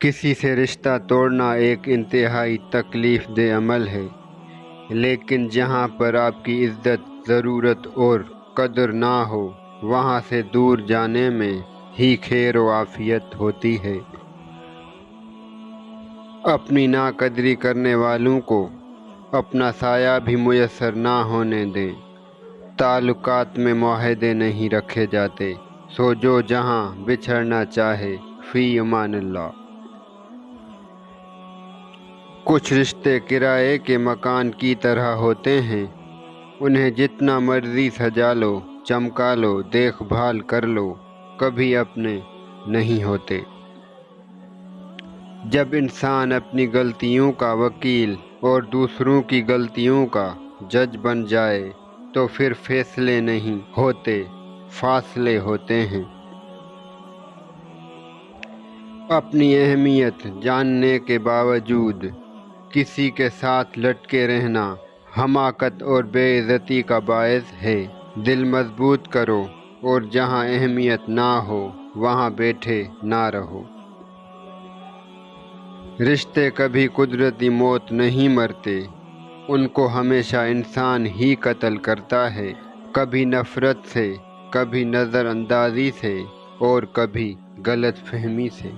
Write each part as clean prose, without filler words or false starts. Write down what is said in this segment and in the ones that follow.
کسی سے رشتہ توڑنا ایک انتہائی تکلیف دہ عمل ہے، لیکن جہاں پر آپ کی عزت، ضرورت اور قدر نہ ہو، وہاں سے دور جانے میں ہی خیر و عافیت ہوتی ہے۔ اپنی ناقدری کرنے والوں کو اپنا سایہ بھی میسر نہ ہونے دیں۔ تعلقات میں معاہدے نہیں رکھے جاتے، سو جو جہاں بچھڑنا چاہے فی امان اللہ۔ کچھ رشتے کرائے کے مکان کی طرح ہوتے ہیں، انہیں جتنا مرضی سجا لو، چمکا لو، دیکھ بھال کر لو، کبھی اپنے نہیں ہوتے۔ جب انسان اپنی غلطیوں کا وکیل اور دوسروں کی غلطیوں کا جج بن جائے تو پھر فیصلے نہیں ہوتے، فاصلے ہوتے ہیں۔ اپنی اہمیت جاننے کے باوجود کسی کے ساتھ لٹکے رہنا حماقت اور بے عزتی کا باعث ہے۔ دل مضبوط کرو اور جہاں اہمیت نہ ہو وہاں بیٹھے نہ رہو۔ رشتے کبھی قدرتی موت نہیں مرتے، ان کو ہمیشہ انسان ہی قتل کرتا ہے، کبھی نفرت سے، کبھی نظر اندازی سے اور کبھی غلط فہمی سے۔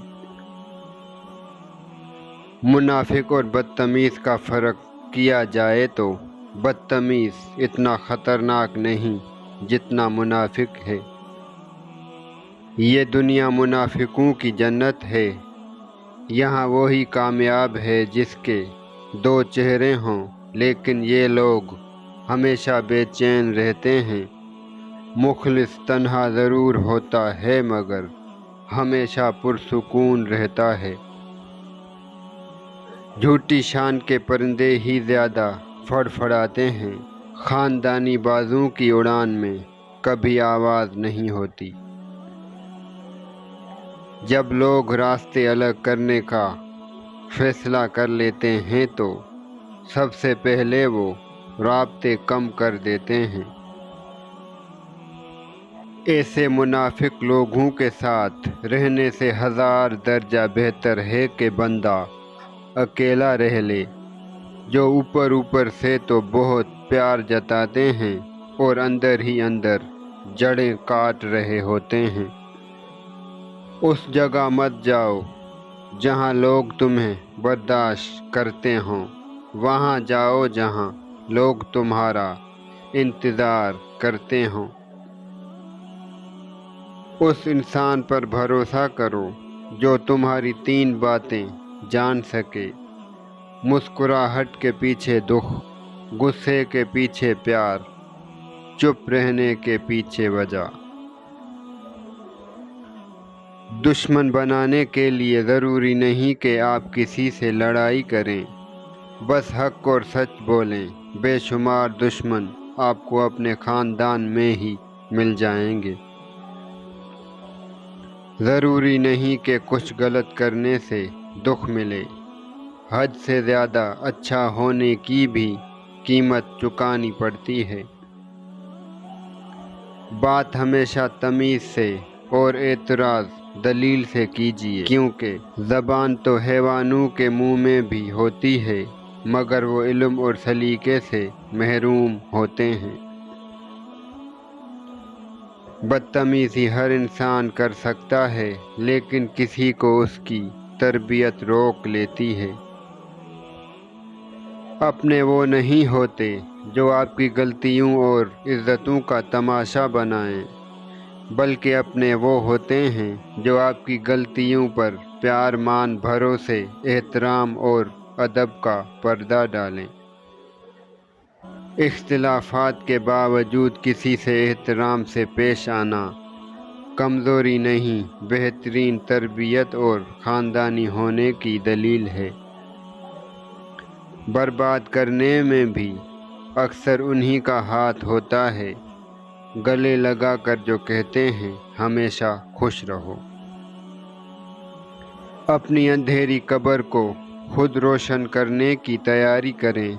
منافق اور بدتمیز کا فرق کیا جائے تو بدتمیز اتنا خطرناک نہیں جتنا منافق ہے۔ یہ دنیا منافقوں کی جنت ہے، یہاں وہی کامیاب ہے جس کے دو چہرے ہوں، لیکن یہ لوگ ہمیشہ بے چین رہتے ہیں۔ مخلص تنہا ضرور ہوتا ہے مگر ہمیشہ پرسکون رہتا ہے۔ جھوٹی شان کے پرندے ہی زیادہ فڑفڑاتے ہیں، خاندانی بازوں کی اڑان میں کبھی آواز نہیں ہوتی۔ جب لوگ راستے الگ کرنے کا فیصلہ کر لیتے ہیں تو سب سے پہلے وہ رابطے کم کر دیتے ہیں۔ ایسے منافق لوگوں کے ساتھ رہنے سے ہزار درجہ بہتر ہے کہ بندہ اکیلا رہ لے، جو اوپر اوپر سے تو بہت پیار جتاتے ہیں اور اندر ہی اندر جڑیں کاٹ رہے ہوتے ہیں۔ اس جگہ مت جاؤ جہاں لوگ تمہیں برداشت کرتے ہوں، وہاں جاؤ جہاں لوگ تمہارا انتظار کرتے ہوں۔ اس انسان پر بھروسہ کرو جو تمہاری 3 باتیں جان سکے: مسکراہٹ کے پیچھے دکھ، غصے کے پیچھے پیار، چپ رہنے کے پیچھے وجہ۔ دشمن بنانے کے لیے ضروری نہیں کہ آپ کسی سے لڑائی کریں، بس حق اور سچ بولیں۔ بے شمار دشمن آپ کو اپنے خاندان میں ہی مل جائیں گے۔ ضروری نہیں کہ کچھ غلط کرنے سے دکھ ملے، حد سے زیادہ اچھا ہونے کی بھی قیمت چکانی پڑتی ہے۔ بات ہمیشہ تمیز سے اور اعتراض دلیل سے کیجیے، کیونکہ زبان تو حیوانوں کے منہ میں بھی ہوتی ہے مگر وہ علم اور سلیقے سے محروم ہوتے ہیں۔ بدتمیزی ہر انسان کر سکتا ہے، لیکن کسی کو اس کی تربیت روک لیتی ہے۔ اپنے وہ نہیں ہوتے جو آپ کی غلطیوں اور عزتوں کا تماشا بنائیں، بلکہ اپنے وہ ہوتے ہیں جو آپ کی غلطیوں پر پیار، مان، بھروسے، احترام اور ادب کا پردہ ڈالیں۔ اختلافات کے باوجود کسی سے احترام سے پیش آنا کمزوری نہیں، بہترین تربیت اور خاندانی ہونے کی دلیل ہے۔ برباد کرنے میں بھی اکثر انہی کا ہاتھ ہوتا ہے، گلے لگا کر جو کہتے ہیں ہمیشہ خوش رہو۔ اپنی اندھیری قبر کو خود روشن کرنے کی تیاری کریں۔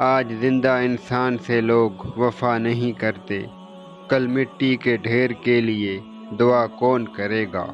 آج زندہ انسان سے لوگ وفا نہیں کرتے، کل مٹی کے ڈھیر کے لیے دعا کون کرے گا؟